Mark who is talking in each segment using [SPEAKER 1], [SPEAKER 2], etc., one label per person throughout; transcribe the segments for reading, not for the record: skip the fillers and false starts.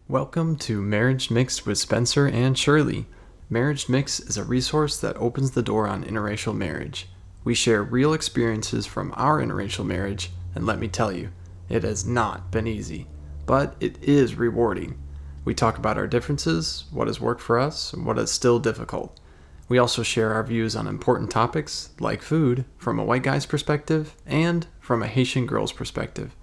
[SPEAKER 1] Welcome to Marriage Mixed with Spencer and Shirley. Marriage Mix is a resource that opens the door on interracial marriage. We share real experiences from our interracial marriage, and let me tell you, it has not been easy, but it is rewarding. We talk about our differences, what has worked for us, and what is still difficult. We also share our views on important topics, like food, from a white guy's perspective and from a Haitian girl's perspective.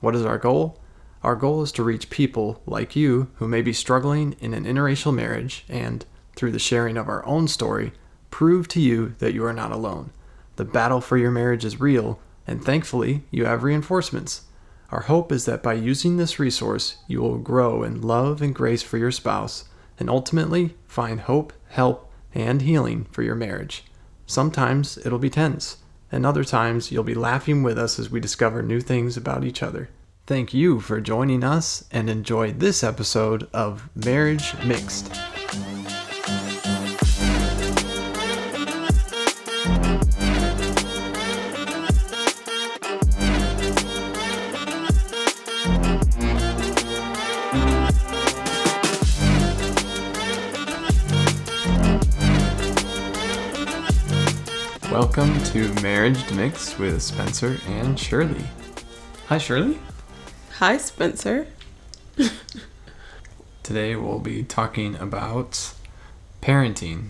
[SPEAKER 1] What is our goal? Our goal is to reach people like you who may be struggling in an interracial marriage and, through the sharing of our own story, prove to you that you are not alone. The battle for your marriage is real, and thankfully, you have reinforcements. Our hope is that by using this resource, you will grow in love and grace for your spouse, and ultimately find hope, help, and healing for your marriage. Sometimes it'll be tense, and other times you'll be laughing with us as we discover new things about each other. Thank you for joining us and enjoy this episode of Marriage Mixed. Welcome to Marriage Mixed with Spencer and Shirley. Hi, Shirley.
[SPEAKER 2] Hi, Spencer.
[SPEAKER 1] Today we'll be talking about parenting.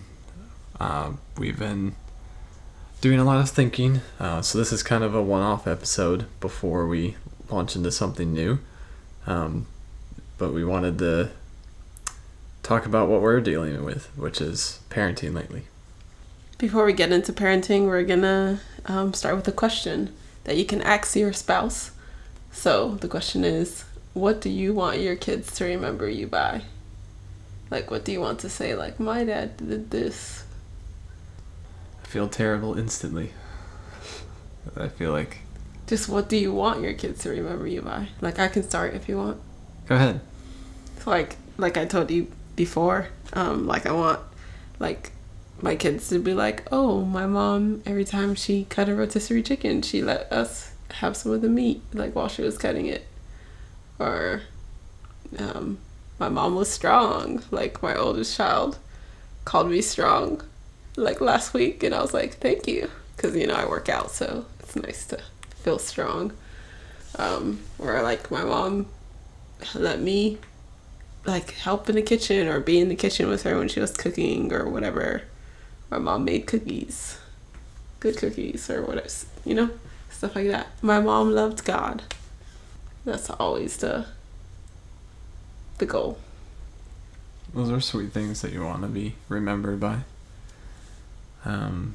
[SPEAKER 1] We've been doing a lot of thinking, so this is kind of a one-off episode before we launch into something new. But we wanted to talk about what we're dealing with, which is parenting lately.
[SPEAKER 2] Before we get into parenting, we're gonna start with a question that you can ask your spouse. So the question is, what do you want your kids to remember you by? Like, what do you want to say? Like, my dad did this.
[SPEAKER 1] I feel terrible instantly. I feel like...
[SPEAKER 2] Just what do you want your kids to remember you by? Like, I can start if you want.
[SPEAKER 1] Go ahead.
[SPEAKER 2] So like I told you before, I want, my kids to be like, oh, my mom, every time she cut a rotisserie chicken, she let us have some of the meat, like, while she was cutting it. Or my mom was strong. Like, my oldest child called me strong, like, last week, and I was like, thank you, because, I work out, so it's nice to feel strong. Or, like, my mom let me, like, help in the kitchen or be in the kitchen with her when she was cooking or whatever. My mom made cookies, good cookies, or whatever, stuff like that. My mom loved God. That's always the goal.
[SPEAKER 1] Those are sweet things that you want to be remembered by. For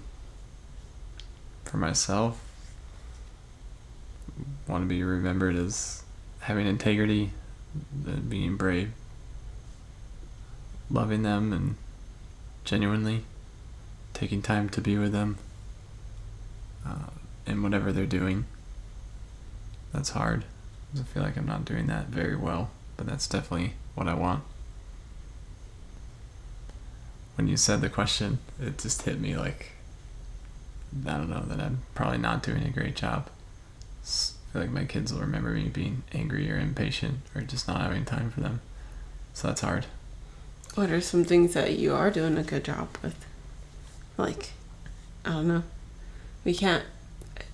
[SPEAKER 1] myself, I want to be remembered as having integrity, and being brave, loving them, and genuinely taking time to be with them. In whatever they're doing. That's hard. I feel like I'm not doing that very well, but that's definitely what I want. When you said the question, it just hit me like, I don't know, that I'm probably not doing a great job. I feel like my kids will remember me being angry or impatient or just not having time for them. So that's hard.
[SPEAKER 2] What are some things that you are doing a good job with? Like, I don't know. We can't,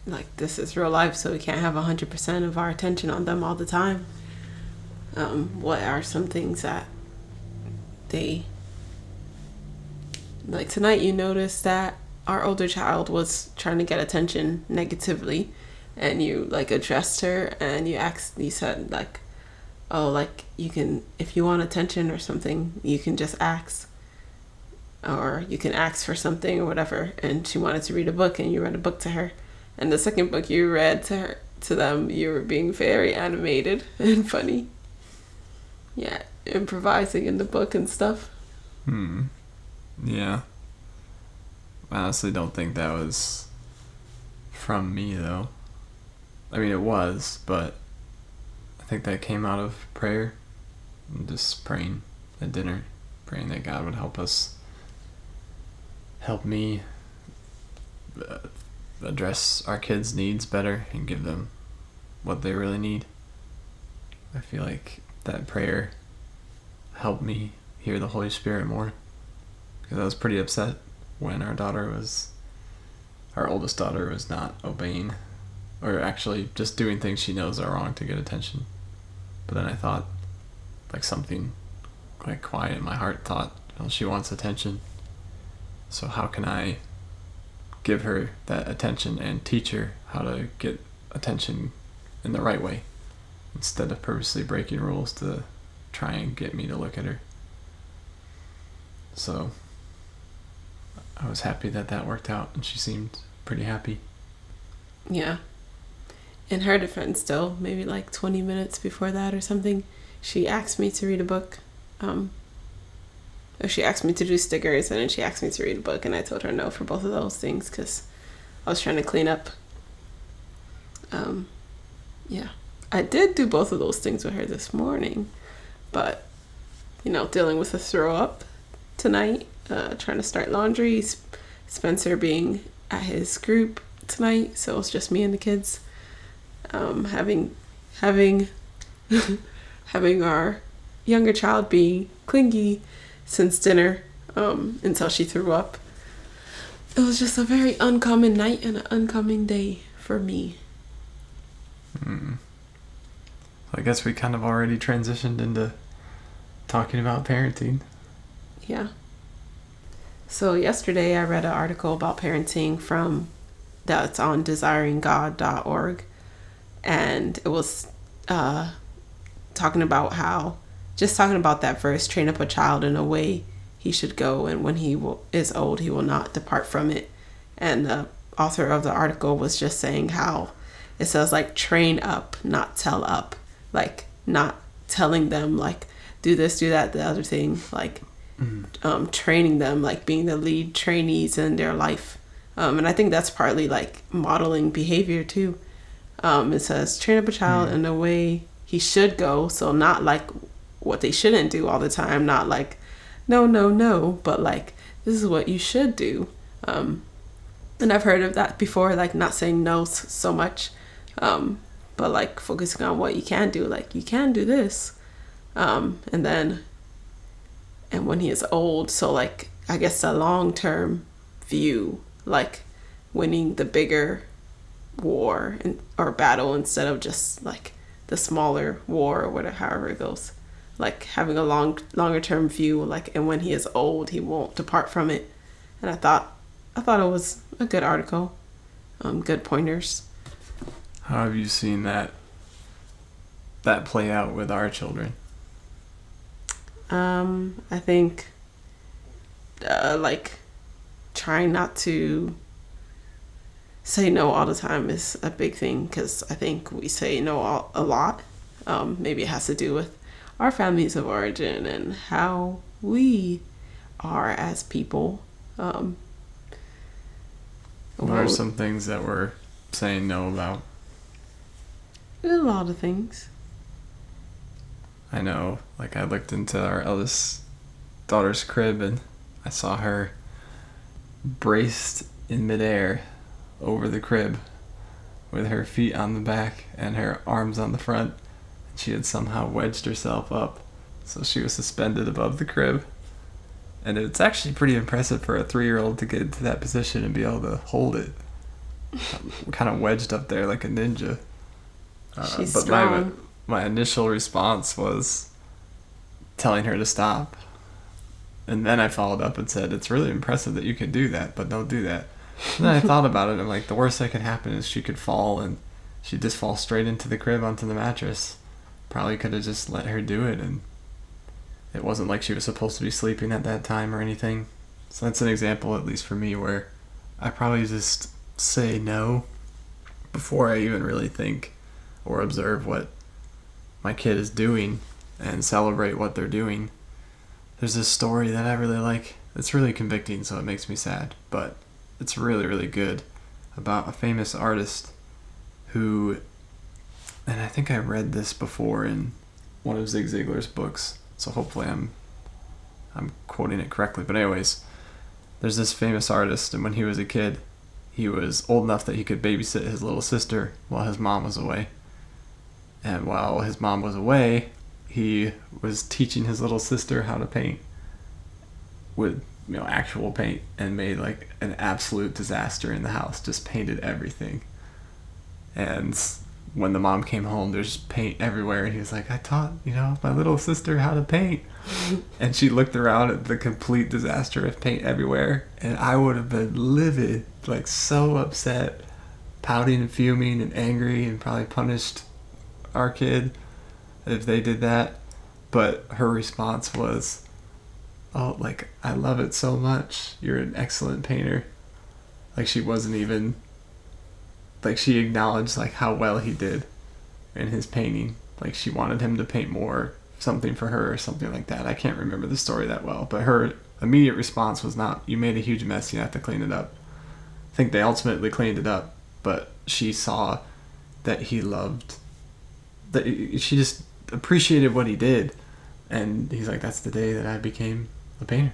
[SPEAKER 2] like, this is real life, so we can't have 100% of our attention on them all the time. What are some things that like, tonight you noticed that our older child was trying to get attention negatively, and you, like, addressed her, and you said, like, oh, like, you can, if you want attention or something, you can just ask. Or you can ask for something or whatever. And she wanted to read a book, and you read a book to her. And the second book you read to them, you were being very animated and funny. Yeah, improvising in the book and stuff.
[SPEAKER 1] Yeah. I honestly don't think that was from me, though. I mean, it was, but I think that came out of prayer. And just praying at dinner. Praying that God would help me address our kids' needs better and give them what they really need. I feel like that prayer helped me hear the Holy Spirit more. Because I was pretty upset when our oldest daughter was not obeying, or actually just doing things she knows are wrong to get attention. But then I thought, like, something like quiet in my heart thought, well, she wants attention. So how can I give her that attention and teach her how to get attention in the right way, instead of purposely breaking rules to try and get me to look at her. So I was happy that worked out, and she seemed pretty happy.
[SPEAKER 2] Yeah. In her defense, though, maybe like 20 minutes before that or something, she asked me to read a book. Or she asked me to do stickers, and then she asked me to read a book, and I told her no for both of those things because I was trying to clean up. Yeah. I did do both of those things with her this morning, but, dealing with a throw up tonight, trying to start laundry, Spencer being at his group tonight, so it's just me and the kids. Having our younger child being clingy since dinner, until she threw up. It was just a very uncommon night and an uncommon day for me.
[SPEAKER 1] I guess we kind of already transitioned into talking about parenting.
[SPEAKER 2] Yeah. So yesterday I read an article about parenting that's on desiringgod.org, and it was talking about that verse, train up a child in a way he should go, and when he is old, he will not depart from it. And the author of the article was just saying how it says, like, train up, not tell up. Like, not telling them, like, do this, do that, the other thing. Like, training them, like, being the lead trainees in their life. And I think that's partly, like, modeling behavior, too. It says, train up a child in a way he should go. So not, like, what they shouldn't do all the time. Not, like, no, but, like, this is what you should do. And I've heard of that before, like, not saying no so much. But, like, focusing on what you can do. Like, you can do this. And when he is old, so, like, I guess the long-term view, like, winning the bigger war or battle instead of just, like, the smaller war or whatever, however it goes. Like, having a longer-term view, like, and when he is old, he won't depart from it. And I thought it was a good article. Good pointers.
[SPEAKER 1] How have you seen that play out with our children?
[SPEAKER 2] I think, like, trying not to say no all the time is a big thing, because I think we say no a lot. Maybe it has to do with our families of origin and how we are as people.
[SPEAKER 1] What are some things that we're saying no about?
[SPEAKER 2] A lot of things.
[SPEAKER 1] I know, like, I looked into our eldest daughter's crib and I saw her braced in midair over the crib with her feet on the back and her arms on the front. She had somehow wedged herself up, so she was suspended above the crib. And it's actually pretty impressive for a 3-year-old to get into that position and be able to hold it. Kind of wedged up there like a ninja.
[SPEAKER 2] She's
[SPEAKER 1] but
[SPEAKER 2] strong.
[SPEAKER 1] My initial response was telling her to stop. And then I followed up and said, it's really impressive that you can do that, but don't do that. And then I thought about it, and I'm like, the worst that could happen is she could fall, and she'd just fall straight into the crib onto the mattress. Probably could have just let her do it, and it wasn't like she was supposed to be sleeping at that time or anything. So that's an example, at least for me, where I probably just say no before I even really think or observe what my kid is doing and celebrate what they're doing. There's this story that I really like. It's really convicting, so it makes me sad, but it's really, really good, about a famous artist who, and I think I read this before in one of Zig Ziglar's books, so hopefully I'm quoting it correctly. But anyways, there's this famous artist, and when he was a kid, he was old enough that he could babysit his little sister while his mom was away. And while his mom was away, he was teaching his little sister how to paint with actual paint, and made like an absolute disaster in the house. Just painted everything, and when the mom came home, there's paint everywhere, and he was like, I taught my little sister how to paint. And she looked around at the complete disaster of paint everywhere, and I would have been livid, like so upset, pouting and fuming and angry, and probably punished our kid if they did that. But her response was, oh, like, I love it so much, you're an excellent painter. Like, she wasn't even, like, she acknowledged like how well he did in his painting. Like, she wanted him to paint more, something for her or something like that. I can't remember the story that well, but her immediate response was not, you made a huge mess, you have to clean it up. I think they ultimately cleaned it up, but she saw that he loved, that she just appreciated what he did. And he's like, that's the day that I became a painter.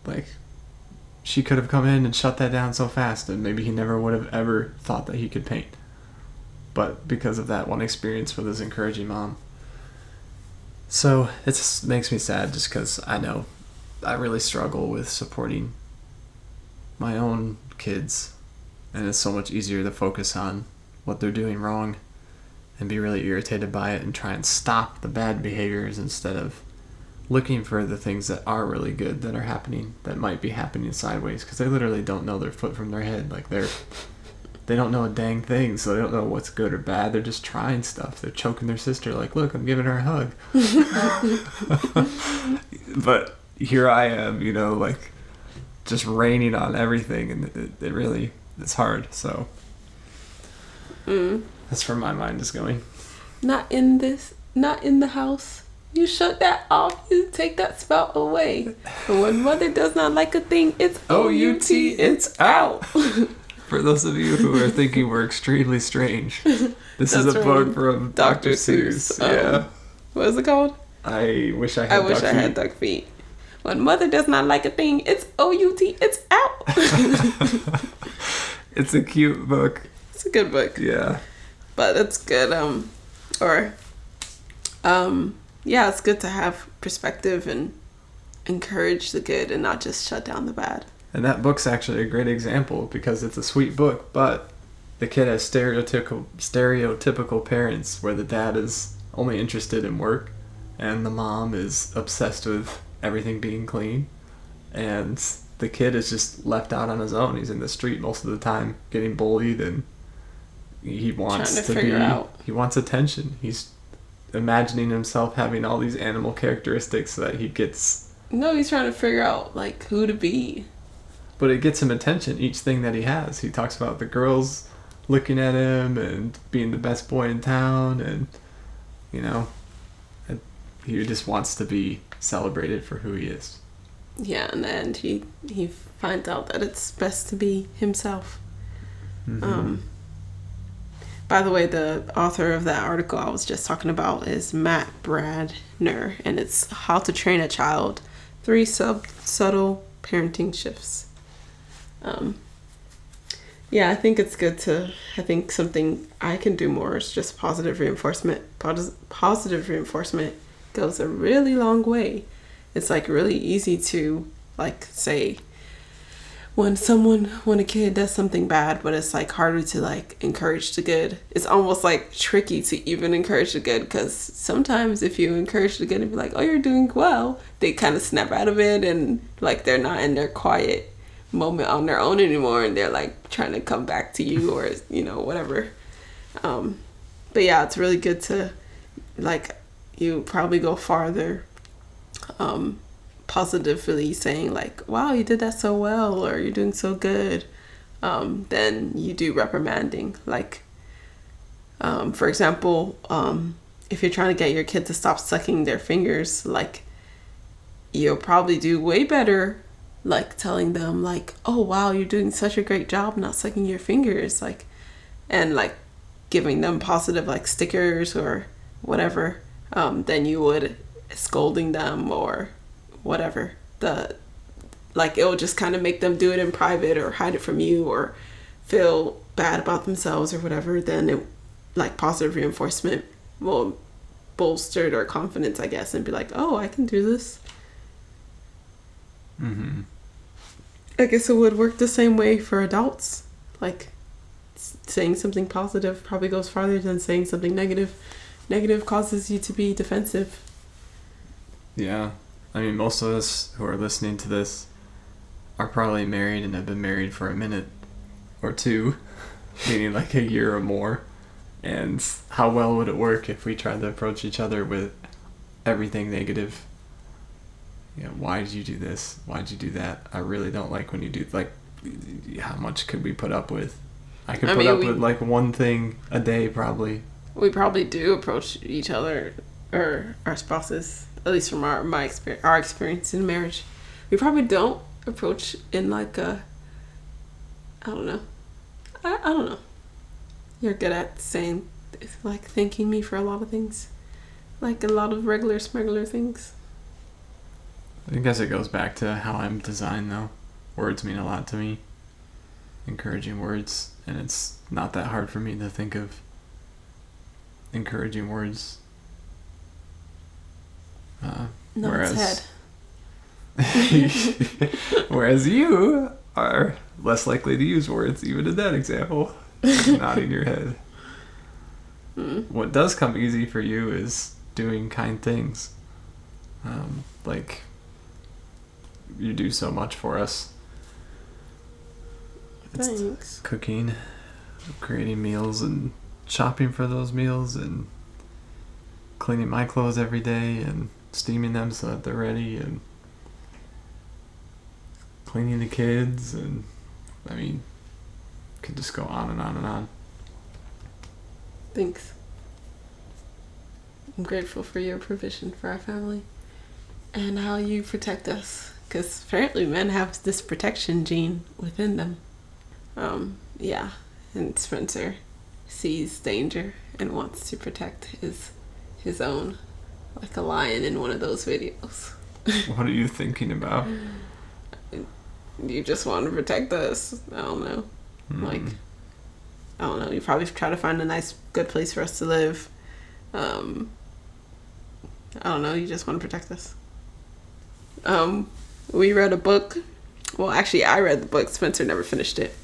[SPEAKER 1] Like, she could have come in and shut that down so fast, and maybe he never would have ever thought that he could paint. But because of that one experience with his encouraging mom. So it makes me sad, just because I know I really struggle with supporting my own kids, and it's so much easier to focus on what they're doing wrong and be really irritated by it and try and stop the bad behaviors instead of looking for the things that are really good that are happening, that might be happening sideways, because they literally don't know their foot from their head. Like, they don't know a dang thing, so they don't know what's good or bad. They're just trying stuff. They're choking their sister, like, look, I'm giving her a hug. But here I am, like, just raining on everything, and it really, it's hard. So that's where my mind is going.
[SPEAKER 2] Not in the house. You shut that off. You take that spell away. And when mother does not like a thing, it's O-U-T, it's out.
[SPEAKER 1] For those of you who are thinking we're extremely strange, this is a book from Dr. Seuss. Yeah.
[SPEAKER 2] What is it called?
[SPEAKER 1] I wish I had
[SPEAKER 2] duck feet. When mother does not like a thing, it's O-U-T, it's out.
[SPEAKER 1] It's a cute book.
[SPEAKER 2] It's a good book.
[SPEAKER 1] Yeah.
[SPEAKER 2] But it's good. Yeah, it's good to have perspective and encourage the good and not just shut down the bad.
[SPEAKER 1] And that book's actually a great example, because it's a sweet book, but the kid has stereotypical parents where the dad is only interested in work and the mom is obsessed with everything being clean, and the kid is just left out on his own. He's in the street most of the time getting bullied, and he wants he wants attention. He's imagining himself having all these animal characteristics so that he gets...
[SPEAKER 2] No, he's trying to figure out, like, who to be.
[SPEAKER 1] But it gets him attention, each thing that he has. He talks about the girls looking at him and being the best boy in town, and, he just wants to be celebrated for who he is.
[SPEAKER 2] Yeah, and then he finds out that it's best to be himself.
[SPEAKER 1] Mm-hmm.
[SPEAKER 2] By the way, the author of that article I was just talking about is Matt Bradner, and it's How to Train a Child, 3 Subtle Parenting Shifts. Yeah, I think it's good I think something I can do more is just positive reinforcement. Positive reinforcement goes a really long way. It's like really easy to like say when a kid does something bad, but it's like harder to like encourage the good. It's almost like tricky to even encourage the good, because sometimes if you encourage the good and be like, oh, you're doing well, they kind of snap out of it, and like they're not in their quiet moment on their own anymore, and they're like trying to come back to you, or whatever. But yeah, it's really good to like, you probably go farther positively saying like, wow, you did that so well, or you're doing so good, than you do reprimanding. Like, for example, if you're trying to get your kid to stop sucking their fingers, like, you'll probably do way better like telling them like, oh wow, you're doing such a great job not sucking your fingers, like, and like giving them positive like stickers or whatever, than you would scolding them or whatever. It'll just kind of make them do it in private or hide it from you or feel bad about themselves or whatever. Then it, like, positive reinforcement will bolstered or confidence, I guess, and be like, oh, I can do this.
[SPEAKER 1] Mm-hmm.
[SPEAKER 2] I guess it would work the same way for adults. Like, saying something positive probably goes farther than saying something negative. Negative causes you to be defensive.
[SPEAKER 1] Yeah. I mean, most of us who are listening to this are probably married and have been married for a minute or two, meaning like a year or more. And how well would it work if we tried to approach each other with everything negative? You know, why did you do this? Why did you do that? I really don't like when you do, like, how much could we put up with? I could put up with like one thing a day probably.
[SPEAKER 2] We probably do approach each other or our spouses, at least from our experience in marriage. We probably don't approach in like a, I don't know. I don't know. You're good at saying, like, thanking me for a lot of things. Like a lot of regular smuggler things.
[SPEAKER 1] I guess it goes back to how I'm designed though. Words mean a lot to me. Encouraging words. And it's not that hard for me to think of encouraging words.
[SPEAKER 2] Whereas
[SPEAKER 1] whereas you are less likely to use words, even in that example. Nodding your head. What does come easy for you is doing kind things. Like, you do so much for us.
[SPEAKER 2] Thanks.
[SPEAKER 1] Cooking, creating meals, and shopping for those meals, and cleaning my clothes every day, and steaming them so that they're ready, and cleaning the kids, and I mean, could just go on and on and on.
[SPEAKER 2] Thanks. I'm grateful for your provision for our family and how you protect us, because apparently men have this protection gene within them. Yeah, and Spencer sees danger and wants to protect his own, like a lion in one of those videos.
[SPEAKER 1] What are you thinking about?
[SPEAKER 2] You just want to protect us. I don't know. Like, I don't know. You probably try to find a nice, good place for us to live. I don't know. You just want to protect us. We read a book. Well, actually, I read the book. Spencer never finished it.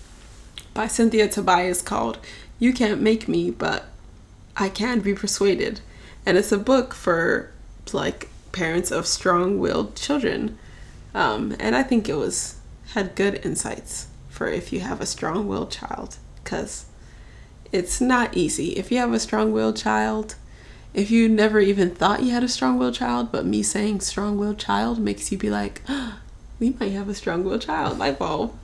[SPEAKER 2] By Cynthia Tobias, called "You Can't Make Me, But I Can Be Persuaded," and it's a book for like parents of strong-willed children. And I think it had good insights for if you have a strong-willed child, because it's not easy. If you have a strong-willed child, if you never even thought you had a strong-willed child, but me saying strong-willed child makes you be like, oh, we might have a strong-willed child. Light bulb.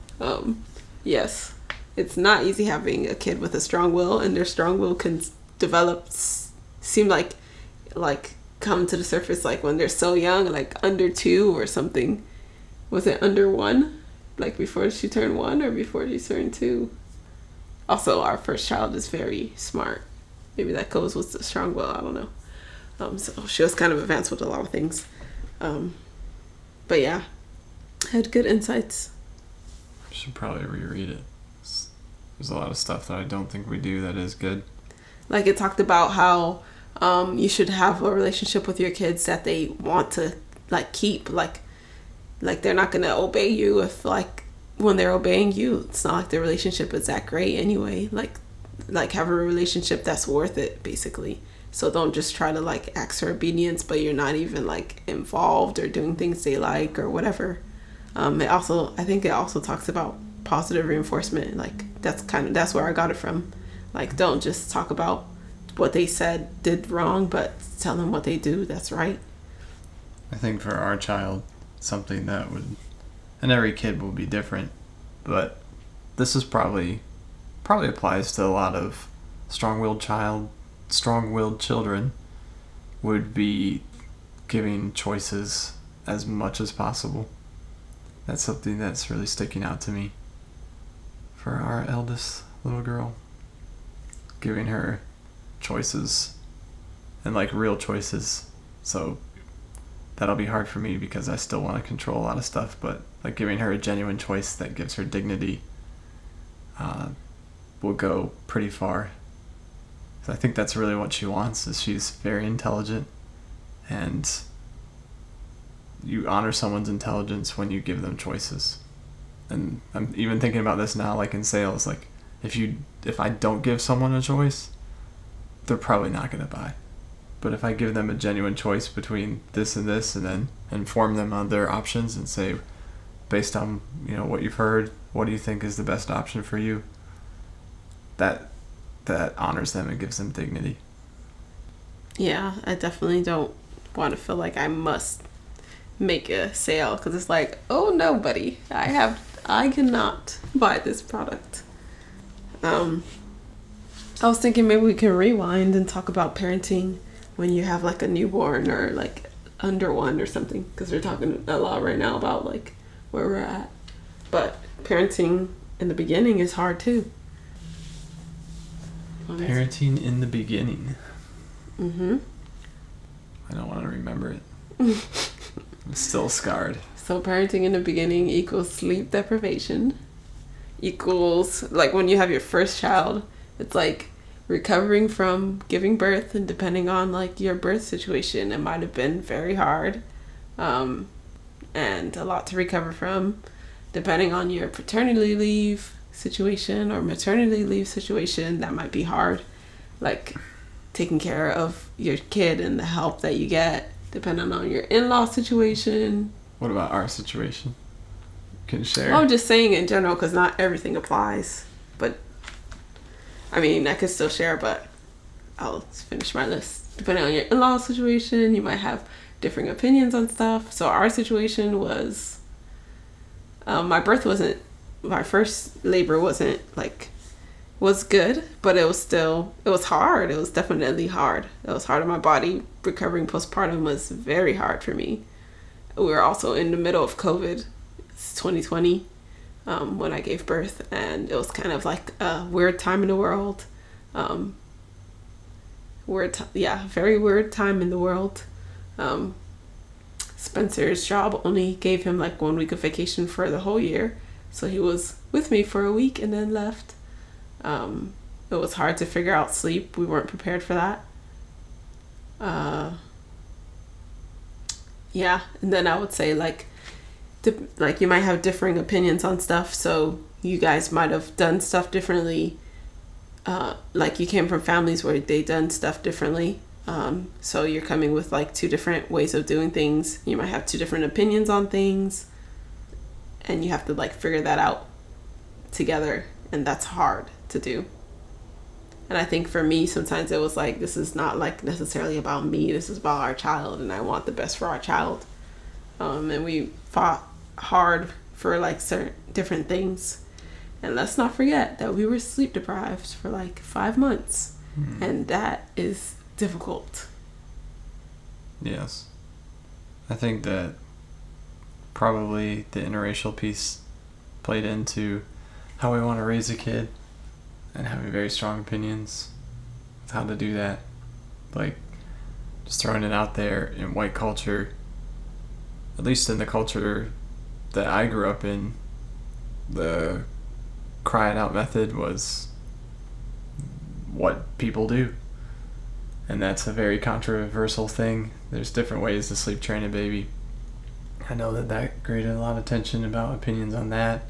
[SPEAKER 2] Yes, it's not easy having a kid with a strong will, and their strong will can seem like come to the surface like when they're so young, like under 2 or something. Was it under 1? Like before she turned 1 or before she turned 2? Also, our first child is very smart. Maybe that goes with the strong will. I don't know. So she was kind of advanced with a lot of things. But yeah, had good insights.
[SPEAKER 1] I should probably reread it. There's a lot of stuff that I don't think we do that is good.
[SPEAKER 2] Like, it talked about how you should have a relationship with your kids that they want to like keep. Like they're not gonna obey you if like when they're obeying you, it's not like the relationship is that great anyway. Like have a relationship that's worth it, basically. So don't just try to like ask for obedience, but you're not even like involved or doing things they like or whatever. I think it also talks about positive reinforcement. Like that's where I got it from. Like, don't just talk about what they did wrong, but tell them what they do that's right.
[SPEAKER 1] I think for our child, something that would, and every kid will be different, but this is probably applies to a lot of strong-willed children, would be giving choices as much as possible. That's something that's really sticking out to me for our eldest little girl. Giving her choices, and like real choices. So that'll be hard for me because I still want to control a lot of stuff, but like giving her a genuine choice that gives her dignity will go pretty far. So I think that's really what she wants, is she's very intelligent, and you honor someone's intelligence when you give them choices. And I'm even thinking about this now, like in sales, like if I don't give someone a choice, they're probably not going to buy. But if I give them a genuine choice between this and this, and then inform them on their options and say, based on, you know, what you've heard, what do you think is the best option for you? That honors them and gives them dignity.
[SPEAKER 2] Yeah, I definitely don't want to feel like I must make a sale, because it's like, oh no, buddy, I cannot buy this product. I was thinking maybe we can rewind and talk about parenting when you have like a newborn or like under one or something, because we're talking a lot right now about like where we're at. But parenting in the beginning is hard too.
[SPEAKER 1] Parenting in the beginning.
[SPEAKER 2] Mm-hmm.
[SPEAKER 1] I don't want to remember it. I'm still scarred.
[SPEAKER 2] So parenting in the beginning equals sleep deprivation, equals like when you have your first child, it's like recovering from giving birth, and depending on like your birth situation, it might have been very hard, and a lot to recover from. Depending on your paternity leave situation or maternity leave situation, that might be hard, like taking care of your kid and the help that you get, depending on your in-law situation.
[SPEAKER 1] What about our situation? Can you share?
[SPEAKER 2] I'm just saying in general, because not everything applies. But I mean, I could still share, but I'll finish my list. Depending on your in-law situation, you might have differing opinions on stuff. So our situation was, my first labor was good, but it was hard. It was definitely hard. It was hard on my body. Recovering postpartum was very hard for me. We were also in the middle of COVID. It's 2020 when I gave birth, and it was kind of like a weird time in the world. Very weird time in the world. Spencer's job only gave him like 1 week of vacation for the whole year, so he was with me for a week and then left. It was hard to figure out sleep. We weren't prepared for that. And then I would say like you might have differing opinions on stuff, so you guys might have done stuff differently. Like you came from families where they done stuff differently, so you're coming with like 2 different ways of doing things. You might have 2 different opinions on things, and you have to like figure that out together, and that's hard to do. And I think for me, sometimes it was like, this is not like necessarily about me, this is about our child, and I want the best for our child. And we fought hard for like certain different things. And let's not forget that we were sleep deprived for like 5 months. And that is difficult.
[SPEAKER 1] Yes. I think that probably the interracial piece played into how we want to raise a kid, and having very strong opinions with how to do that. Like, just throwing it out there in white culture, at least in the culture that I grew up in, the cry it out method was what people do. And that's a very controversial thing. There's different ways to sleep train a baby. I know that created a lot of tension about opinions on that.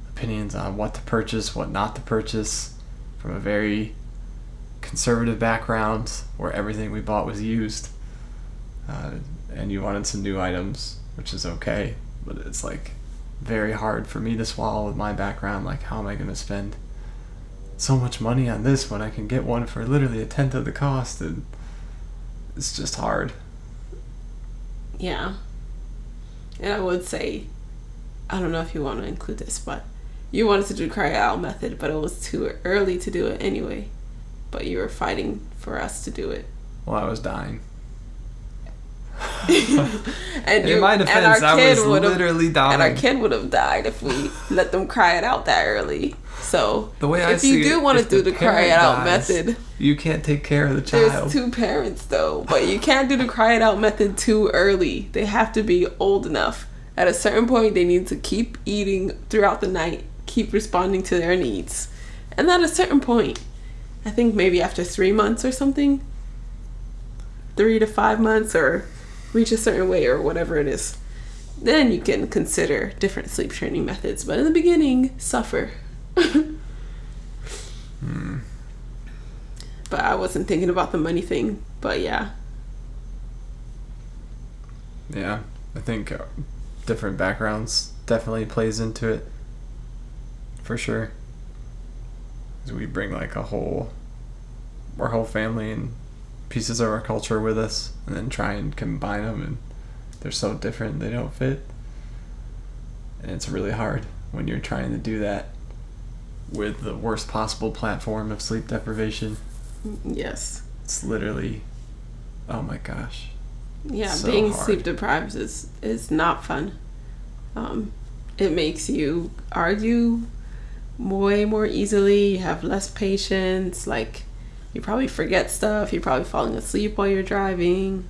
[SPEAKER 1] Opinions on what to purchase, what not to purchase, from a very conservative background where everything we bought was used, and you wanted some new items, which is okay, but it's like very hard for me to swallow with my background. Like, how am I going to spend so much money on this when I can get one for literally 1/10 of the cost? And it's just hard.
[SPEAKER 2] Yeah. And I would say, I don't know if you want to include this, but you wanted to do cry out method, but it was too early to do it anyway. But you were fighting for us to do it.
[SPEAKER 1] Well, I was dying.
[SPEAKER 2] And
[SPEAKER 1] in my defense, I was literally dying.
[SPEAKER 2] And our kid would have died if we let them cry it out that early. So
[SPEAKER 1] the way
[SPEAKER 2] if you do want to do the cry it out method,
[SPEAKER 1] you can't take care of the child.
[SPEAKER 2] There's 2 parents though, but you can't do the cry it out method too early. They have to be old enough. At a certain point, they need to keep eating throughout the night, keep responding to their needs. And at a certain point, I think maybe after 3 months or something, 3 to 5 months, or reach a certain weight or whatever it is, then you can consider different sleep training methods. But in the beginning, suffer. But I wasn't thinking about the money thing. But yeah.
[SPEAKER 1] Yeah, I think different backgrounds definitely plays into it. For sure. Because we bring like our whole family and pieces of our culture with us, and then try and combine them, and they're so different they don't fit. And it's really hard when you're trying to do that with the worst possible platform of sleep deprivation.
[SPEAKER 2] Yes.
[SPEAKER 1] It's literally, oh my gosh.
[SPEAKER 2] Yeah,
[SPEAKER 1] so
[SPEAKER 2] being
[SPEAKER 1] hard.
[SPEAKER 2] sleep deprived is not fun. It makes you argue way more easily. You have less patience. Like, you probably forget stuff. You're probably falling asleep while you're driving.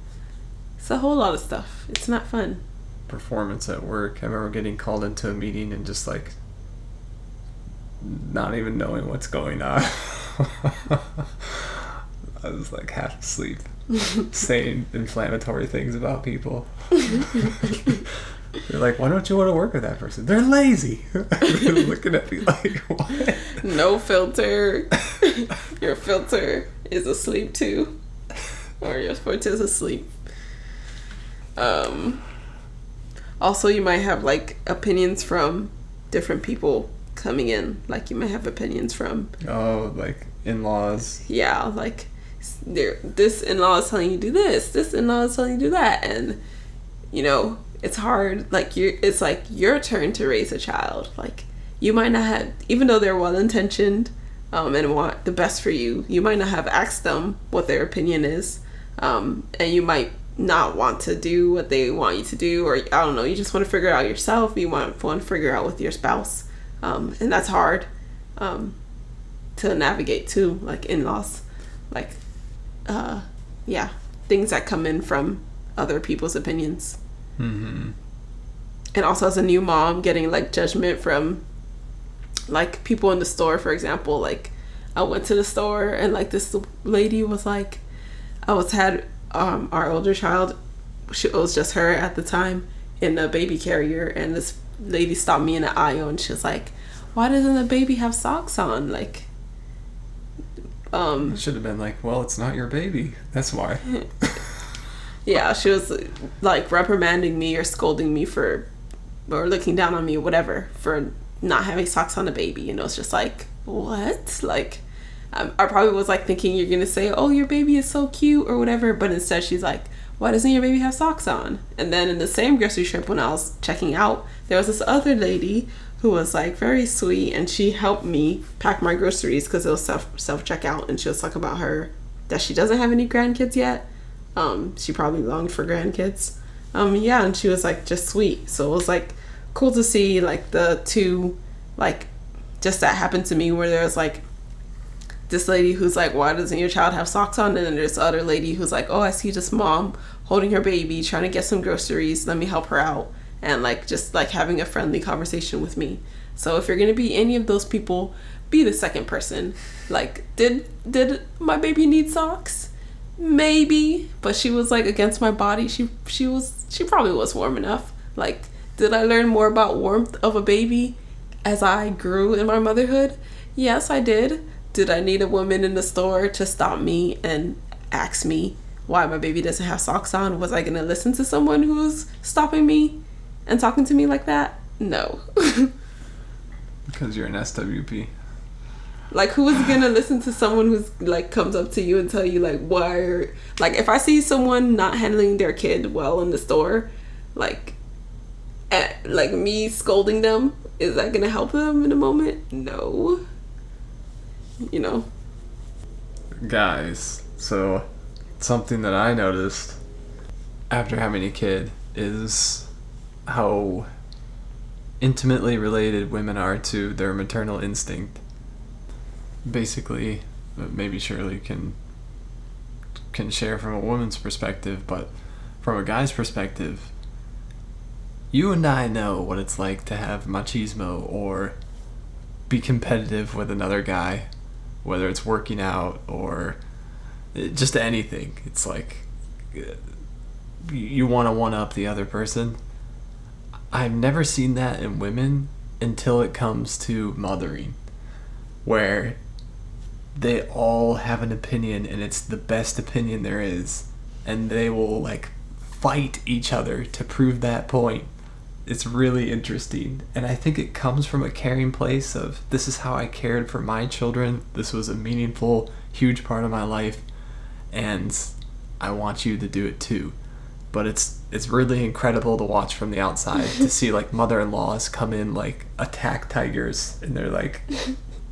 [SPEAKER 2] It's a whole lot of stuff. It's not fun.
[SPEAKER 1] Performance at work. I remember getting called into a meeting and just like not even knowing what's going on. I was like half asleep, saying inflammatory things about people. They're like, why don't you want to work with that person? They're lazy. They're looking at me like, what?
[SPEAKER 2] No filter. Your filter is asleep too. Or your filter is asleep. Also, you might have like opinions from different people coming in. Like, you might have opinions from,
[SPEAKER 1] like in-laws.
[SPEAKER 2] Yeah, like this in-law is telling you do this in-law is telling you do that, and you know, it's hard. Like, it's like your turn to raise a child. Like, you might not have, even though they're well-intentioned and want the best for you, you might not have asked them what their opinion is, and you might not want to do what they want you to do, or I don't know, you just want to figure it out yourself. You want to figure out with your spouse, and that's hard to navigate too, like in-laws, like yeah, things that come in from other people's opinions.
[SPEAKER 1] Mm-hmm.
[SPEAKER 2] And also, as a new mom, getting like judgment from like people in the store. For example, like I went to the store and like this lady was like, had our older child, it was just her at the time, in a baby carrier, and this lady stopped me in the aisle and she was like, why doesn't the baby have socks on? Like,
[SPEAKER 1] it should have been like, well, it's not your baby, that's why.
[SPEAKER 2] Yeah, she was like reprimanding me or scolding me or looking down on me or whatever for not having socks on the baby. You know, it's just like, what? Like, I probably was like thinking you're gonna say, oh, your baby is so cute or whatever, but instead she's like, why doesn't your baby have socks on? And then in the same grocery trip, when I was checking out, there was this other lady who was like very sweet, and she helped me pack my groceries because it was self checkout, and she was talking about that she doesn't have any grandkids yet. She probably longed for grandkids. Yeah, and she was like just sweet. So it was like cool to see like the two, like, just that happened to me, where there was like this lady who's like, why doesn't your child have socks on? And then there's the other lady who's like, oh, I see this mom holding her baby, trying to get some groceries. Let me help her out. And like, just like having a friendly conversation with me. So if you're going to be any of those people, be the second person. Like, did my baby need socks? Maybe, but she was like against my body. She probably was warm enough. Like, did I learn more about warmth of a baby as I grew in my motherhood? Yes, I did. Did I need a woman in the store to stop me and ask me why my baby doesn't have socks on? Was I gonna listen to someone who's stopping me and talking to me like that? No.
[SPEAKER 1] Because you're an SWP.
[SPEAKER 2] Like, who is gonna listen to someone who's like comes up to you and tell you like why? Or like, if I see someone not handling their kid well in the store, like me scolding them, is that gonna help them in a moment? No. You know.
[SPEAKER 1] Guys, so something that I noticed after having a kid is how intimately related women are to their maternal instinct. Basically, maybe Shirley can share from a woman's perspective, but from a guy's perspective, you and I know what it's like to have machismo or be competitive with another guy whether it's working out or just anything. It's like you want to one up the other person. I've never seen that in women until it comes to mothering, where they all have an opinion and it's the best opinion there is, and they will like fight each other to prove that point. It's really interesting, and I think it comes from a caring place of, this is how I cared for my children, this was a meaningful, huge part of my life, and I want you to do it too. But it's really incredible to watch from the outside to see like mother-in-laws come in like attack tigers, and they're like,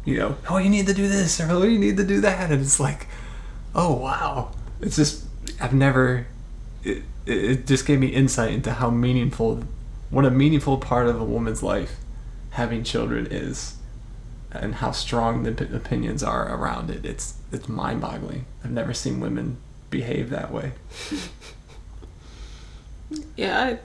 [SPEAKER 1] you know, oh, you need to do this, or oh, you need to do that, and it's like, oh wow. It's just, it just gave me insight into how meaningful, what a meaningful part of a woman's life having children is, and how strong the opinions are around it. It's mind-boggling. I've never seen women behave that way.
[SPEAKER 2] Yeah,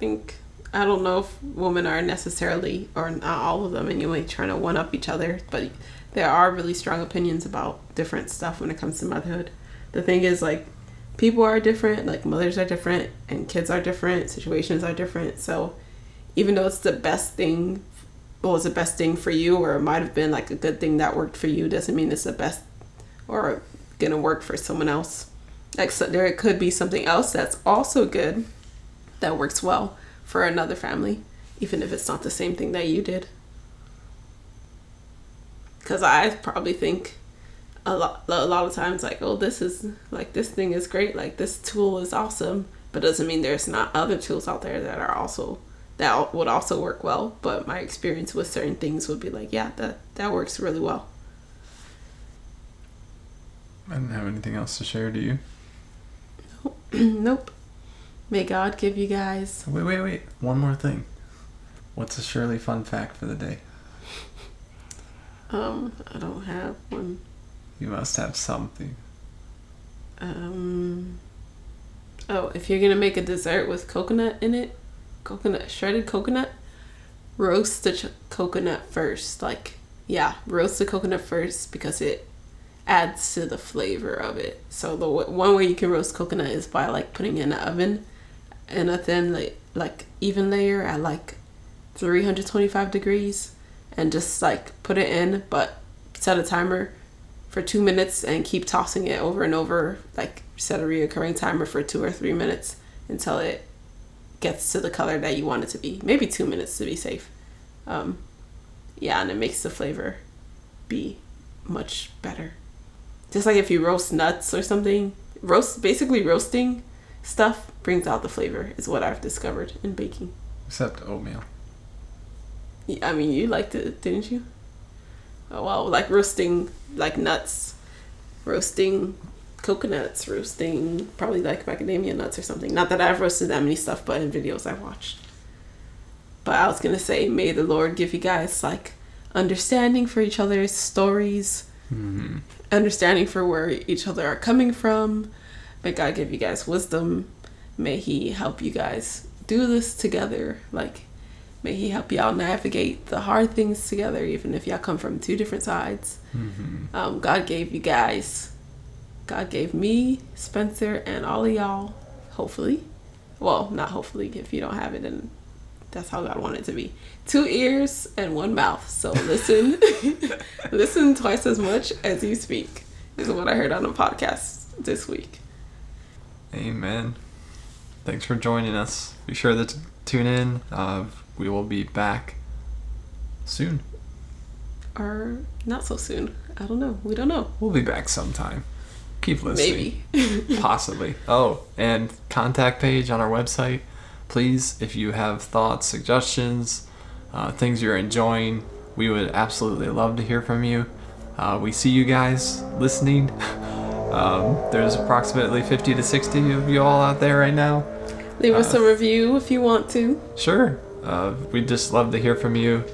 [SPEAKER 2] I don't know if women are necessarily, or not all of them anyway, trying to one up each other, but there are really strong opinions about different stuff when it comes to motherhood. The thing is, like, people are different, like mothers are different, and kids are different, situations are different. So even though it's the best thing, well, it's the best thing for you, or it might have been like a good thing that worked for you, doesn't mean it's the best or gonna work for someone else. Like, so there could be something else that's also good that works well for another family, even if it's not the same thing that you did. Because I probably think a lot of times, like, oh, this thing is great, like this tool is awesome, but doesn't mean there's not other tools out there that would also work well. But my experience with certain things would be like, yeah, that works really well.
[SPEAKER 1] I didn't have anything else to share, do you?
[SPEAKER 2] Nope. May God give you guys...
[SPEAKER 1] Wait. One more thing. What's a Shirley fun fact for the day?
[SPEAKER 2] I don't have one.
[SPEAKER 1] You must have something.
[SPEAKER 2] Oh, if you're going to make a dessert with coconut in it, shredded coconut, roast the coconut first. Roast the coconut first, because it adds to the flavor of it. So the one way you can roast coconut is by like putting it in the oven in a thin like even layer at like 325 degrees, and just like put it in, but set a timer for 2 minutes and keep tossing it over and over. Like, set a reoccurring timer for 2 or 3 minutes until it gets to the color that you want it to be. Maybe 2 minutes to be safe. And it makes the flavor be much better. Just like if you roast nuts or something, roasting stuff brings out the flavor, is what I've discovered in baking.
[SPEAKER 1] Except oatmeal.
[SPEAKER 2] I mean, you liked it, didn't you? Oh, well, like roasting like nuts, roasting coconuts, roasting probably like macadamia nuts or something. Not that I've roasted that many stuff, but in videos I've watched. But I was gonna say, may the Lord give you guys like understanding for each other's stories, understanding for where each other are coming from. May God give you guys wisdom. May He help you guys do this together. Like, may He help y'all navigate the hard things together, even if y'all come from two different sides. God gave you guys, God gave me, Spencer, and all of y'all, hopefully. Well, not hopefully, if you don't have it, and that's how God wanted it to be. 2 ears and 1 mouth. So listen, listen twice as much as you speak, is what I heard on a podcast this week.
[SPEAKER 1] Amen. Thanks for joining us. Be sure to tune in. We will be back soon.
[SPEAKER 2] Or not so soon. I don't know. We don't know.
[SPEAKER 1] We'll be back sometime. Keep listening.
[SPEAKER 2] Maybe.
[SPEAKER 1] Possibly. Oh, and contact page on our website. Please, if you have thoughts, suggestions, things you're enjoying, we would absolutely love to hear from you. We see you guys listening. There's approximately 50 to 60 of you all out there right now.
[SPEAKER 2] Leave us a review if you want to.
[SPEAKER 1] Sure. We'd just love to hear from you.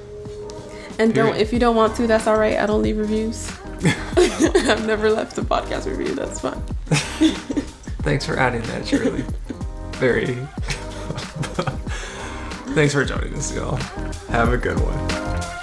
[SPEAKER 2] And if you don't want to, that's all right. I don't leave reviews. I've never left a podcast review. That's fine.
[SPEAKER 1] Thanks for adding that, Shirley. Very. Thanks for joining us, y'all. Have a good one.